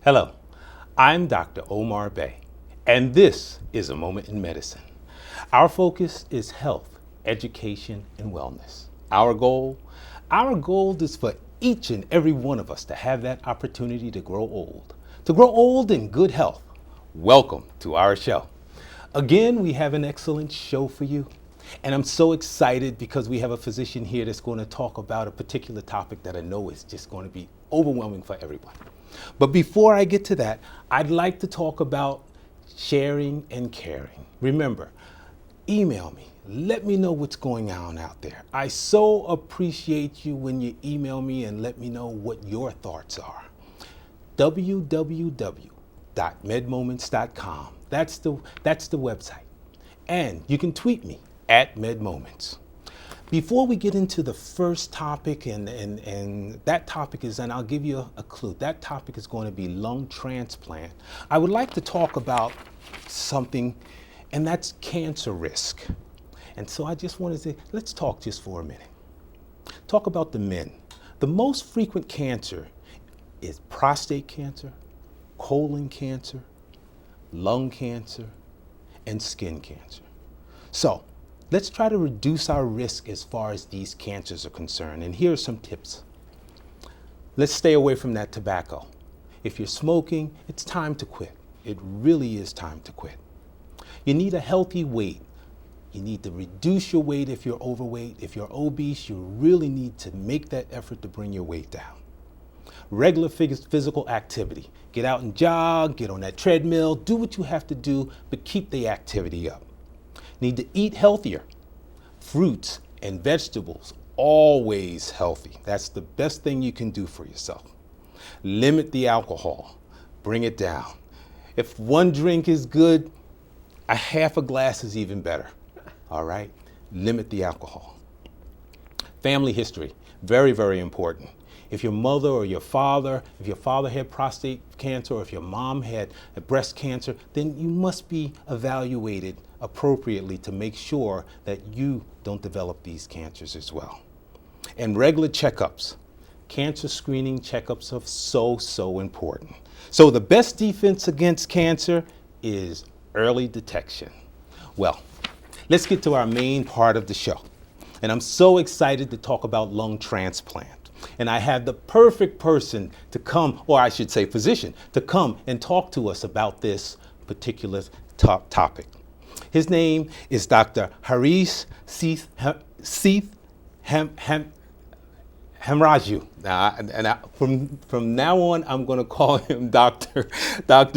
Hello, I'm Dr. Omar Bey, and this is A Moment in Medicine. Our focus is health, education, and wellness. Our goal is for each and every one of us to have that opportunity to grow old in good health. Welcome to our show. Again, we have an excellent show for you. And I'm so excited because we have a physician here that's going to talk about a particular topic that I know is just going to be overwhelming for everyone. But before I get to that, I'd like to talk about sharing and caring. Remember, email me. Let me know what's going on out there. I so appreciate you when you email me and let me know what your thoughts are. www.medmoments.com. That's the website. And you can tweet me at MedMoments. Before we get into the first topic, and that topic is, and I'll give you a clue, that topic is going to be lung transplant. I would like to talk about something, and that's cancer risk. And so I just wanted to say, let's talk just for a minute. Talk about the men. The most frequent cancer is prostate cancer, colon cancer, lung cancer, and skin cancer. So let's try to reduce our risk as far as these cancers are concerned. And here are some tips. Let's stay away from that tobacco. If you're smoking, it's time to quit. It really is time to quit. You need a healthy weight. You need to reduce your weight if you're overweight. If you're obese, you really need to make that effort to bring your weight down. Regular physical activity. Get out and jog, get on that treadmill, do what you have to do, but keep the activity up. Need to eat healthier. Fruits and vegetables, always healthy. That's the best thing you can do for yourself. Limit the alcohol. Bring it down. If one drink is good, a half a glass is even better. All right? Limit the alcohol. Family history, very, very important. If your mother or your father, if your father had prostate cancer, or if your mom had a breast cancer, then you must be evaluated appropriately to make sure that you don't develop these cancers as well. And regular checkups. Cancer screening checkups are so important. So the best defense against cancer is early detection. Well, let's get to our main part of the show. And I'm so excited to talk about lung transplant. And I have the perfect person to come, or I should say physician, to come and talk to us about this particular topic. His name is Dr. Harish Seeth Hemraju. From now on, I'm going to call him Dr.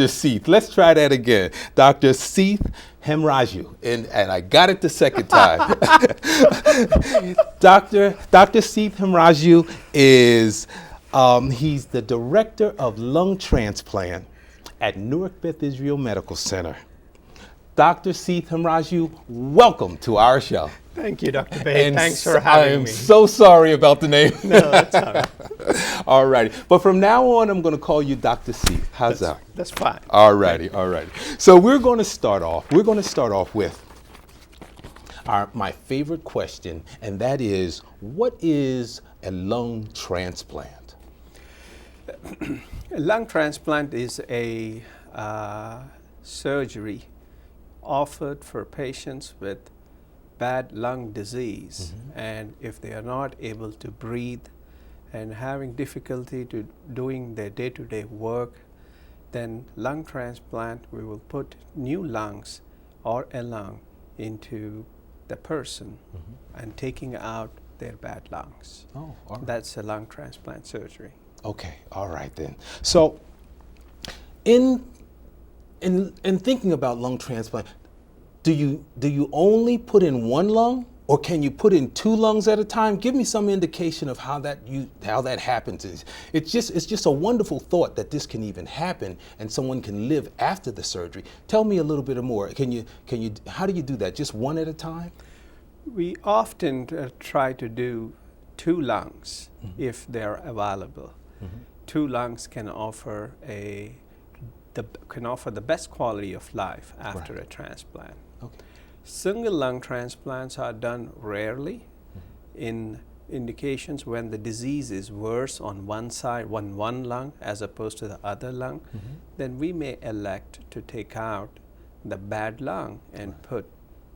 Seeth. Let's try that again. Dr. Seeth Hemraju. And I got it the second time. Dr. Seeth Hemraju is, he's the director of lung transplant at Newark Beth Israel Medical Center. Dr. Seeth Hemraju, welcome to our show. Thank you, Dr. Bey. Thanks for having me. I am so sorry about the name. No, that's all right. All righty. But from now on, I'm going to call you Dr. Seeth. How's that? That's fine. All righty. So we're going to start off with my favorite question, and that is, what is a lung transplant? A lung transplant is a surgery offered for patients with bad lung disease, and if they are not able to breathe and having difficulty to doing their day-to-day work, then lung transplant, we will put new lungs or a lung into the person and taking out their bad lungs. Oh, all right. That's a lung transplant surgery. Okay, all right then. So in thinking about lung transplant, do you only put in one lung, or can you put in two lungs at a time? Give me some indication of how that happens. It's just a wonderful thought that this can even happen and someone can live after the surgery. Tell me a little bit more. How do you do that? Just one at a time? We often try to do two lungs if they're available. Two lungs can offer the best quality of life after a transplant. Okay. Single lung transplants are done rarely in indications when the disease is worse on one side, one lung, as opposed to the other lung, then we may elect to take out the bad lung and put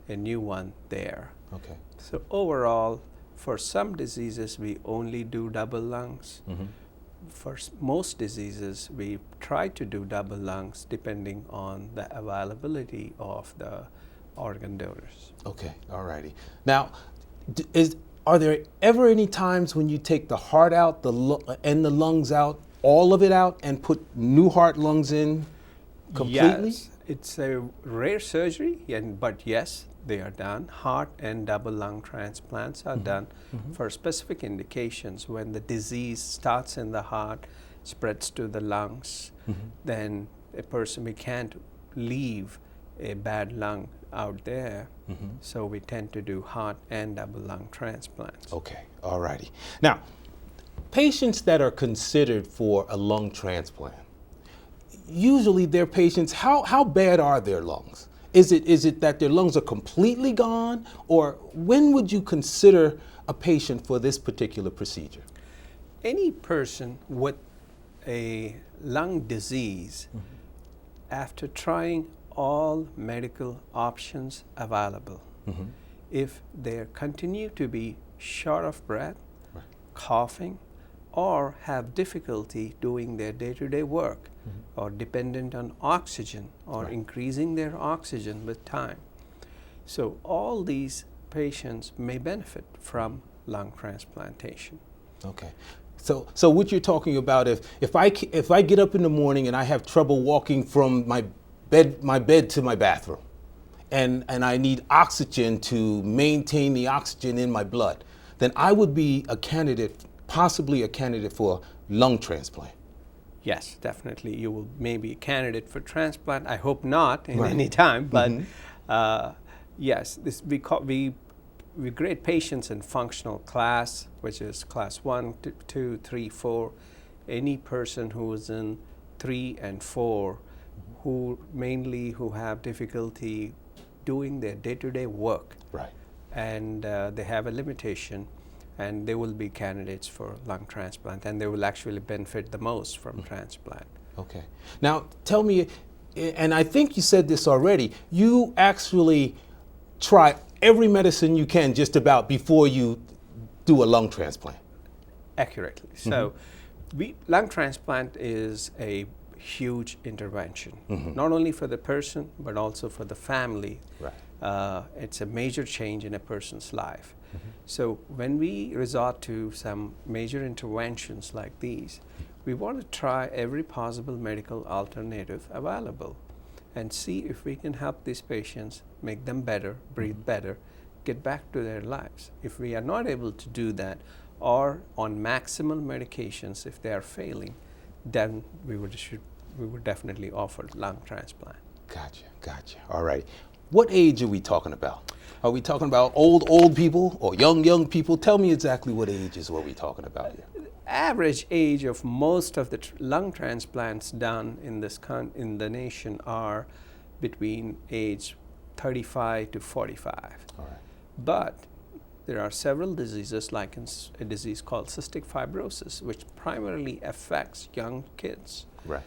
a new one there. Okay. So overall, for some diseases, we only do double lungs. For most diseases, we try to do double lungs depending on the availability of the organ donors. Okay, all righty. Now, are there ever any times when you take the heart out and the lungs out, all of it out, and put new heart lungs in completely? Yes, it's a rare surgery, but yes, they are done. Heart and double lung transplants are done for specific indications. When the disease starts in the heart, spreads to the lungs, then we can't leave a bad lung out there. So we tend to do heart and double lung transplants. Okay, all righty. Now, patients that are considered for a lung transplant, usually their patients, how bad are their lungs? Is it that their lungs are completely gone, or when would you consider a patient for this particular procedure? Any person with a lung disease, after trying all medical options available, if they continue to be short of breath, coughing, or have difficulty doing their day-to-day work, or dependent on oxygen, or increasing their oxygen with time. So all these patients may benefit from lung transplantation. Okay. So what you're talking about, if I get up in the morning and I have trouble walking from my bed to my bathroom, and I need oxygen to maintain the oxygen in my blood, then I would be possibly a candidate for lung transplant. Yes, definitely. You will maybe a candidate for transplant. I hope not in any time, but yes, we grade patients in functional class, which is class 1, 2, 3, 4. Any person who is in 3 and 4, who have difficulty doing their day-to-day work, and they have a limitation, and they will be candidates for lung transplant, and they will actually benefit the most from transplant. Okay. Now, tell me, and I think you said this already, you actually try every medicine you can just about before you do a lung transplant. Accurately. So, lung transplant is a huge intervention, not only for the person, but also for the family. It's a major change in a person's life. So when we resort to some major interventions like these, we want to try every possible medical alternative available and see if we can help these patients, make them better, breathe better, get back to their lives. If we are not able to do that, or on maximal medications if they are failing, then we would definitely offer lung transplant. Gotcha. All right. What age are we talking about? Are we talking about old people or young people? Tell me exactly what age is what we're talking about here. Average age of most of the lung transplants done in the nation are between age 35 to 45. All right. But there are several diseases, like a disease called cystic fibrosis, which primarily affects young kids. Right.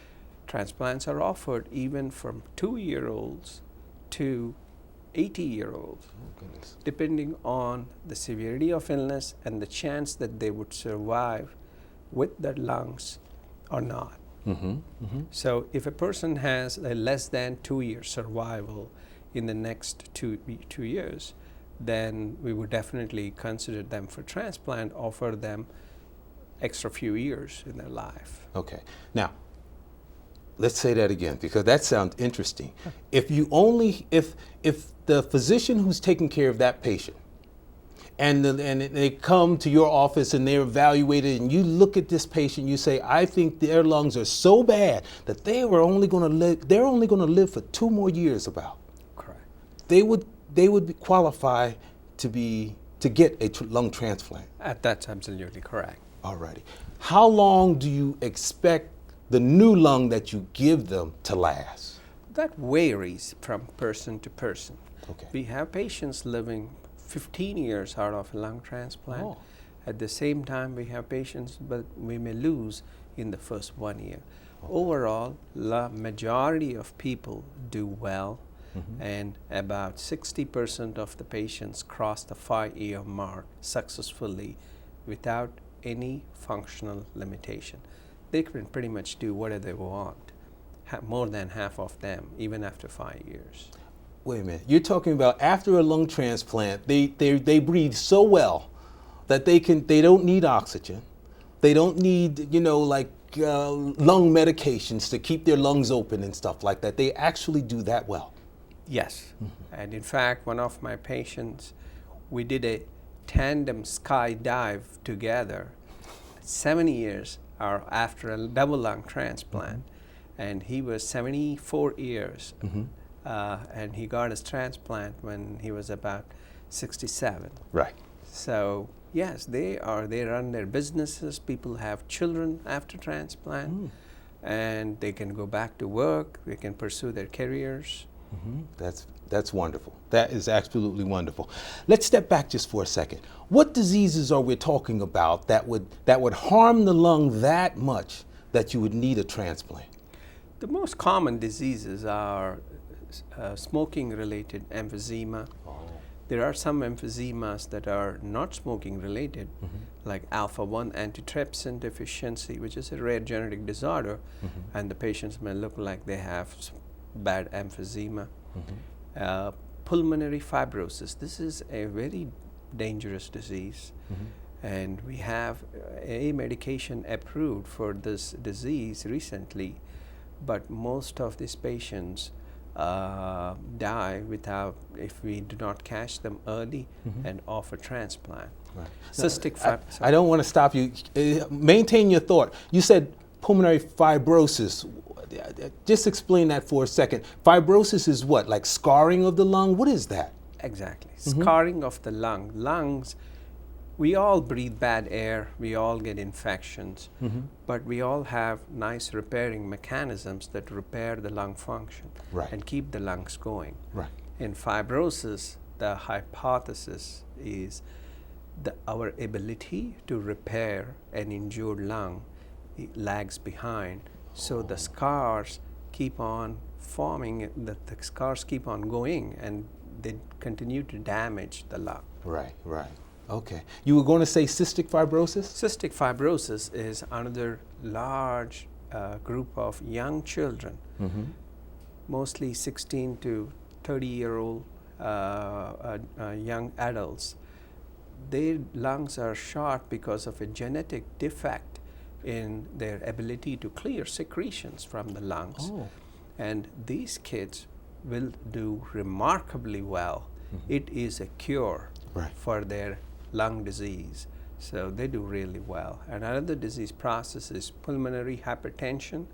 Transplants are offered even from 2-year-olds to 80-year-olds, depending on the severity of illness and the chance that they would survive with their lungs or not. So if a person has a less than 2-year survival in the next 2 years, then we would definitely consider them for transplant, offer them extra few years in their life. Okay. Now, let's say that again, because that sounds interesting. If the physician who's taking care of that patient, and they come to your office and they're evaluated, and you look at this patient, you say, I think their lungs are so bad that they're only going to live for 2 more years about. Correct. They would qualify to get a lung transplant. That's absolutely correct. Alrighty. How long do you expect the new lung that you give them to last? That varies from person to person. Okay. We have patients living 15 years out of a lung transplant, At the same time, we have patients, but we may lose in the first 1 year. Overall, the majority of people do well, and about 60% of the patients cross the 5-year mark successfully without any functional limitation. They can pretty much do whatever they want, more than half of them, even after 5 years. Wait a minute. You're talking about after a lung transplant, they breathe so well that they don't need oxygen. They don't need, lung medications to keep their lungs open and stuff like that. They actually do that well. Yes. And in fact, one of my patients, we did a tandem skydive together 7 years after a double lung transplant. And he was 74 years. And he got his transplant when he was about 67. Right. So yes, they run their businesses. People have children after transplant, and they can go back to work. They can pursue their careers. That's wonderful. That is absolutely wonderful. Let's step back just for a second. What diseases are we talking about that would harm the lung that much that you would need a transplant? The most common diseases are smoking-related emphysema. There are some emphysemas that are not smoking related, like alpha-1 antitrypsin deficiency, which is a rare genetic disorder, and the patients may look like they have bad emphysema. Pulmonary fibrosis. This is a very dangerous disease, and we have a medication approved for this disease recently, but most of these patients die if we do not catch them early and offer transplant. Right. Cystic fibrosis. I don't want to stop you. Maintain your thought. You said pulmonary fibrosis. Just explain that for a second. Fibrosis is what? Like scarring of the lung? What is that? Exactly. Scarring of the lungs. We all breathe bad air, we all get infections, but we all have nice repairing mechanisms that repair the lung function and keep the lungs going. Right. In fibrosis, the hypothesis is that our ability to repair an injured lung lags behind. So the scars keep on forming, the scars keep on going, and they continue to damage the lung. Right. Okay. You were going to say cystic fibrosis? Cystic fibrosis is another large group of young children, mostly 16 to 30-year-old young adults. Their lungs are short because of a genetic defect in their ability to clear secretions from the lungs. And these kids will do remarkably well. It is a cure for their lung disease. So they do really well. And another disease process is pulmonary hypertension,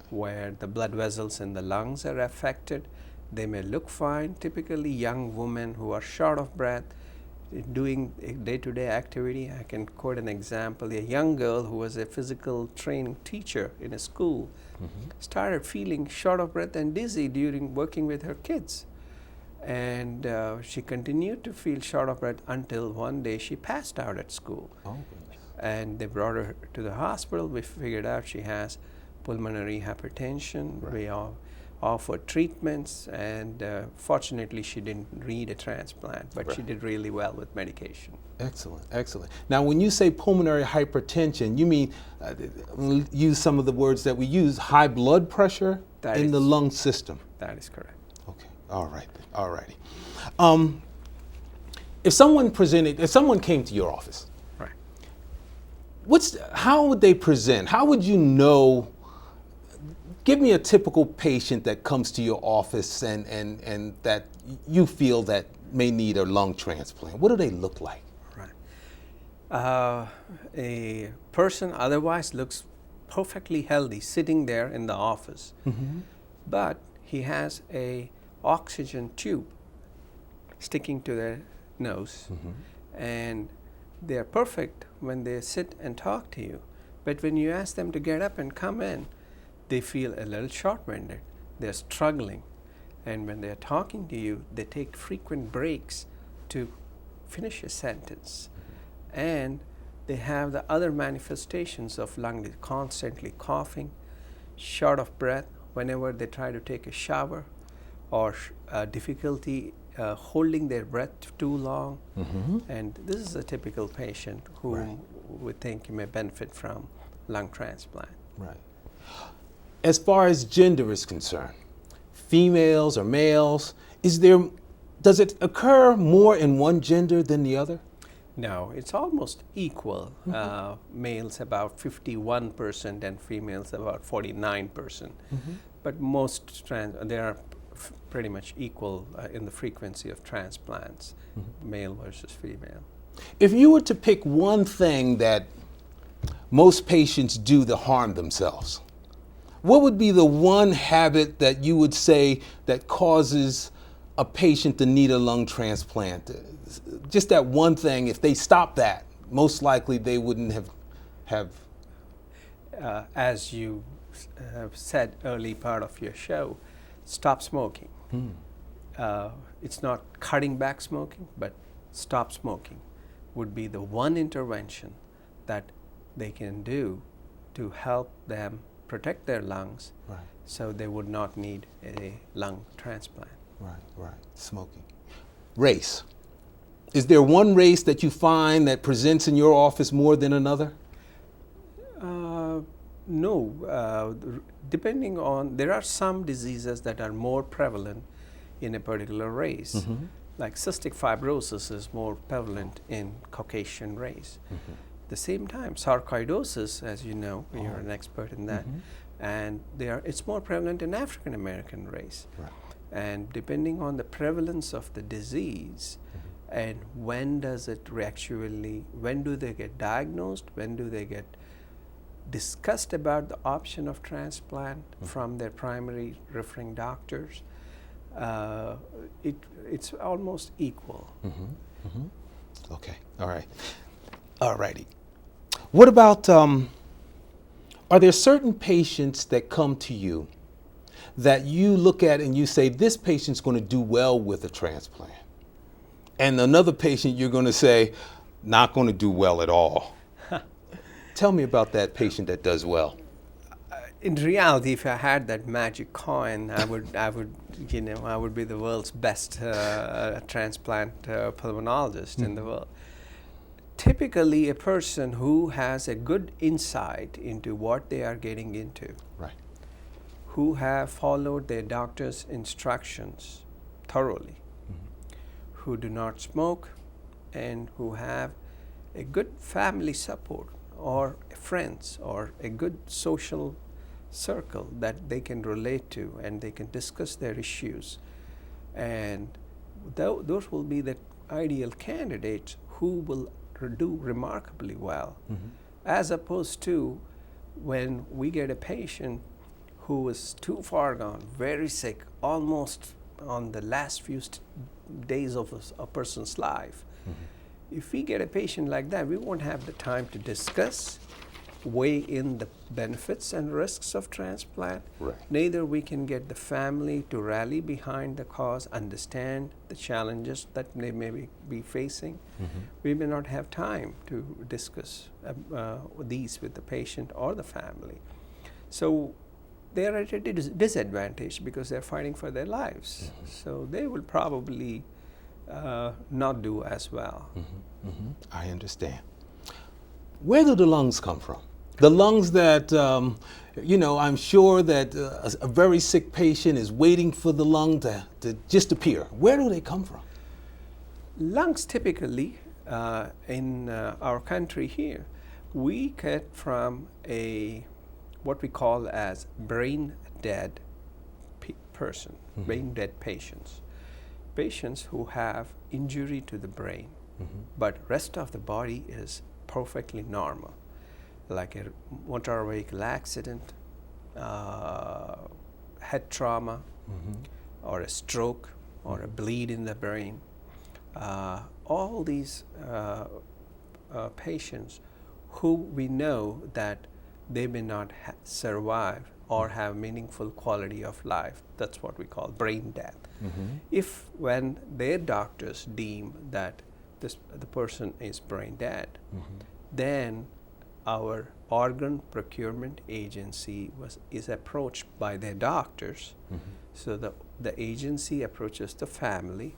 where the blood vessels in the lungs are affected. They may look fine. Typically young women who are short of breath, doing day-to-day activity. I can quote an example. A young girl who was a physical training teacher in a school started feeling short of breath and dizzy during working with her kids. And she continued to feel short of breath until one day she passed out at school. And they brought her to the hospital. We figured out she has pulmonary hypertension. We offered treatments, and fortunately she didn't need a transplant, but she did really well with medication. Excellent. Now when you say pulmonary hypertension, you mean, use some of the words that we use, high blood pressure in the lung system? That is correct. Okay, all righty. If someone came to your office, how would they present? How would you know? Give me a typical patient that comes to your office and that you feel that may need a lung transplant. What do they look like? A person otherwise looks perfectly healthy sitting there in the office, but he has a oxygen tube sticking to their nose, and they're perfect when they sit and talk to you. But when you ask them to get up and come in, they feel a little short-winded. They're struggling. And when they're talking to you, they take frequent breaks to finish a sentence. And they have the other manifestations of lung disease, constantly coughing, short of breath whenever they try to take a shower, or difficulty holding their breath too long. And this is a typical patient whom we think may benefit from lung transplant. Right. As far as gender is concerned, females or males, does it occur more in one gender than the other? No, it's almost equal. Males about 51% and females about 49%. But most they are pretty much equal in the frequency of transplants, male versus female. If you were to pick one thing that most patients do to harm themselves, what would be the one habit that you would say that causes a patient to need a lung transplant? Just that one thing, if they stop that, most likely they wouldn't have. As you have said early part of your show, stop smoking. It's not cutting back smoking, but stop smoking would be the one intervention that they can do to help them protect their lungs, so they would not need a lung transplant. Right. Smoking. Race. Is there one race that you find that presents in your office more than another? No. Depending on, there are some diseases that are more prevalent in a particular race. Like cystic fibrosis is more prevalent in Caucasian race. At the same time, sarcoidosis, as you know, you're an expert in that, and it's more prevalent in African American race. And depending on the prevalence of the disease, and when do they get diagnosed, when do they get discussed about the option of transplant from their primary referring doctors, it's almost equal. Okay, all right. All righty. What about, are there certain patients that come to you that you look at and you say, this patient's going to do well with a transplant? And another patient you're going to say, not going to do well at all. Tell me about that patient that does well. In reality, if I had that magic coin, I would be the world's best transplant pulmonologist in the world. Typically, a person who has a good insight into what they are getting into, who have followed their doctor's instructions thoroughly, who do not smoke, and who have a good family support or friends or a good social circle that they can relate to and they can discuss their issues. And those will be the ideal candidates who will do remarkably well, as opposed to when we get a patient who is too far gone, very sick, almost on the last few days of a person's life. If we get a patient like that, we won't have the time to discuss, weigh in the benefits and risks of transplant. Neither we can get the family to rally behind the cause, understand the challenges that they may be facing. We may not have time to discuss these with the patient or the family. So they are at a disadvantage because they're fighting for their lives. So they will probably not do as well. I understand. Where do the lungs come from? The lungs that, I'm sure that a very sick patient is waiting for the lung to just appear. Where do they come from? Lungs typically, in our country here, we get from what we call as brain dead person, brain dead patients. Patients who have injury to the brain, but rest of the body is perfectly normal, like a motor vehicle accident, head trauma, or a stroke, or a bleed in the brain. All these patients who we know that they may not survive or have meaningful quality of life. That's what we call brain death. If when their doctors deem that the person is brain dead, then our organ procurement agency is approached by their doctors. So the agency approaches the family,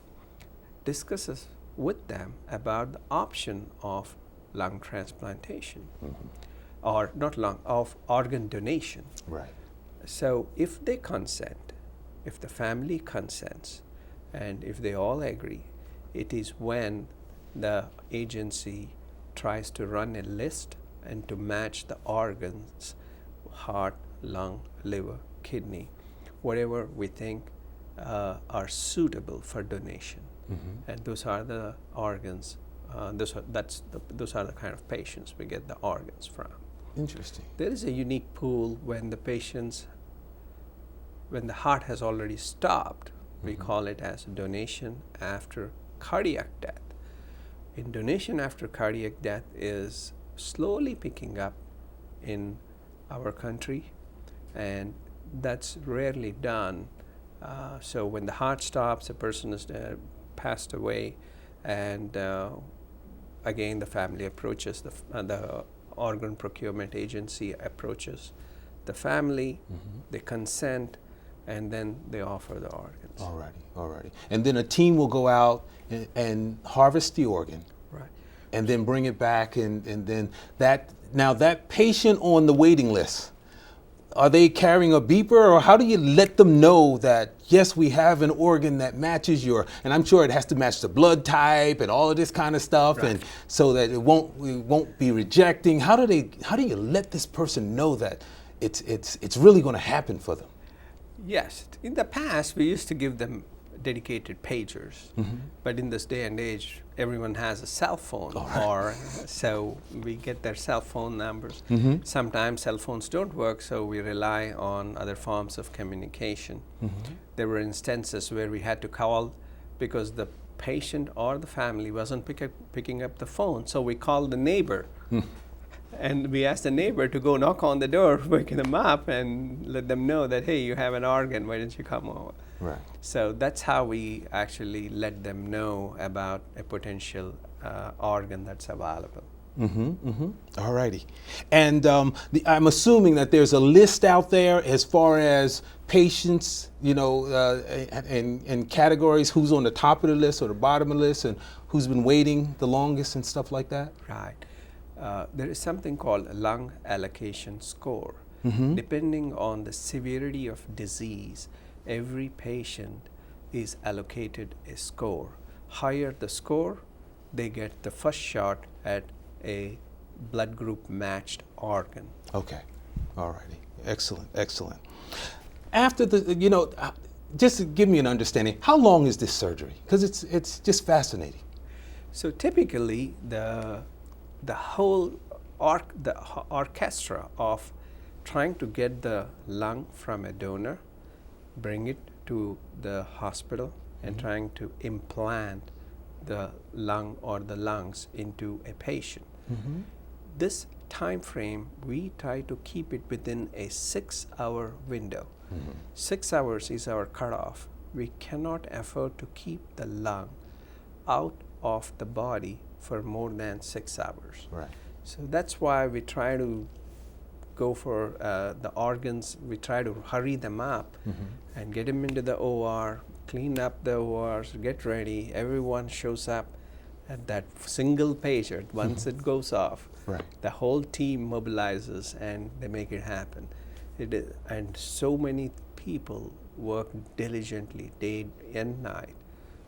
discusses with them about the option of lung transplantation, or not lung, of organ donation. Right. So if they consent, if the family consents, and if they all agree, it is when the agency tries to run a list and to match the organs, heart, lung, liver, kidney, whatever we think are suitable for donation. And those are the organs, those are the kind of patients we get the organs from. Interesting. There is a unique pool when the heart has already stopped. We call it as donation after cardiac death. In donation after cardiac death is slowly picking up in our country, and that's rarely done. So when the heart stops, a person is passed away, and again the family approaches the organ procurement agency approaches the family, they consent, and then they offer the organs. Alrighty. And then a team will go out and harvest the organ. Right. And then bring it back, and then that patient on the waiting list, are they carrying a beeper, or how do you let them know that, yes, we have an organ that matches and I'm sure it has to match the blood type and all of this kind of stuff, right, and so that we won't be rejecting. How do you let this person know that it's really going to happen for them? Yes, in the past we used to give them dedicated pagers, but in this day and age everyone has a cell phone, or so we get their cell phone numbers. Sometimes cell phones don't work, so we rely on other forms of communication. There were instances where we had to call because the patient or the family wasn't picking up the phone, so we called the neighbor. And we asked the neighbor to go knock on the door, wake them up, and let them know that, hey, you have an organ, why don't you come over? Right. So that's how we actually let them know about a potential organ that's available. All righty. And I'm assuming that there's a list out there as far as patients, and categories, who's on the top of the list or the bottom of the list, and who's been waiting the longest and stuff like that? Right. There is something called a lung allocation score. Depending on the severity of disease, every patient is allocated a score. Higher the score, they get the first shot at a blood group matched organ. Okay. All righty. Excellent. After just to give me an understanding, how long is this surgery? Because it's just fascinating. So typically the whole orchestra of trying to get the lung from a donor, bring it to the hospital, and trying to implant the lung or the lungs into a patient. This time frame, we try to keep it within a 6-hour window. 6 hours is our cutoff. We cannot afford to keep the lung out of the body for more than 6 hours. Right. So that's why we try to go for the organs. We try to hurry them up and get them into the OR, clean up the ORs, get ready. Everyone shows up at that single patient. Once it goes off, the whole team mobilizes and they make it happen. And so many people work diligently day and night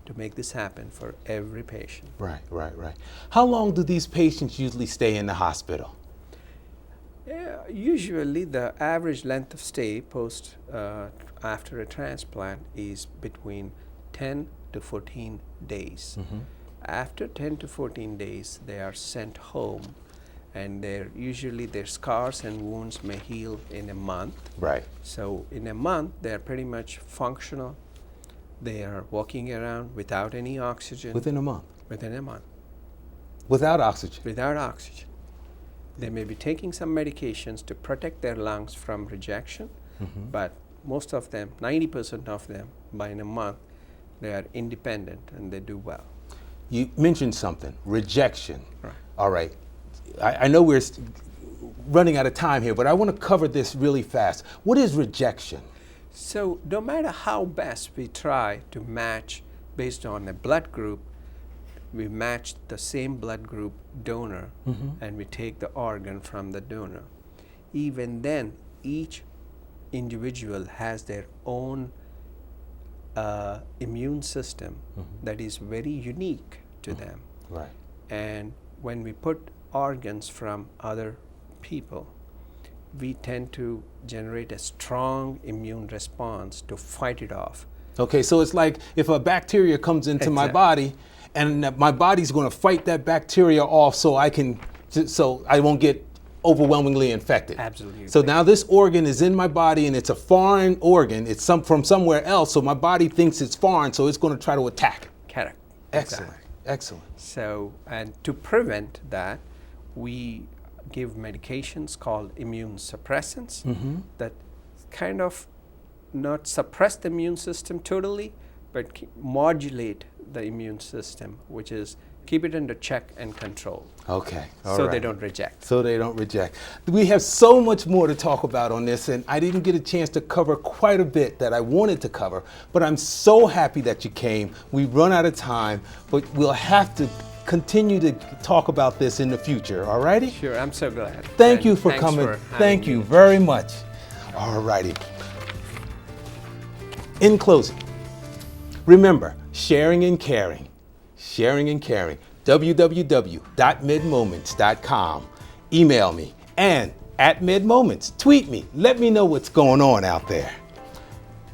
to make this happen for every patient. Right. How long do these patients usually stay in the hospital? Usually the average length of stay after a transplant is between 10 to 14 days. After 10 to 14 days, they are sent home, and usually their scars and wounds may heal in a month. Right. So in a month, they are pretty much functional. They are walking around without any oxygen. Within a month? Within a month. Without oxygen? Without oxygen. They may be taking some medications to protect their lungs from rejection, but most of them, 90% of them, in a month, they are independent and they do well. You mentioned something, rejection. Right. All right. I know we're running out of time here, but I want to cover this really fast. What is rejection? So no matter how best we try to match based on a blood group, we match the same blood group donor and we take the organ from the donor. Even then, each individual has their own immune system that is very unique to them. Right. And when we put organs from other people, we tend to generate a strong immune response to fight it off. Okay, so it's like if a bacteria comes into my body, and my body's going to fight that bacteria off so I won't get overwhelmingly infected. Absolutely. So now this organ is in my body and it's a foreign organ. It's from somewhere else, so my body thinks it's foreign, so it's going to try to attack. Correct. Excellent. Exactly. Excellent. So, and to prevent that, we give medications called immune suppressants that kind of not suppress the immune system totally, but modulate the immune system, which is keep it under check and control. Okay. So they don't reject. So they don't reject. We have so much more to talk about on this, and I didn't get a chance to cover quite a bit that I wanted to cover, but I'm so happy that you came. We've run out of time, but we'll have to continue to talk about this in the future, all righty? Sure, I'm so glad. Thank you for coming. Thank you very much. All righty. In closing, remember, sharing and caring. Sharing and caring. www.medmoments.com. Email me, and @medmoments. Tweet me. Let me know what's going on out there.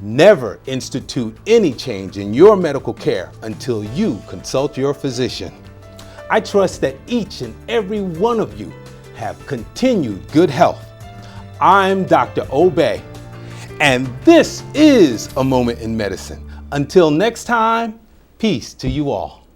Never institute any change in your medical care until you consult your physician. I trust that each and every one of you have continued good health. I'm Dr. Obey, and this is A Moment in Medicine. Until next time, peace to you all.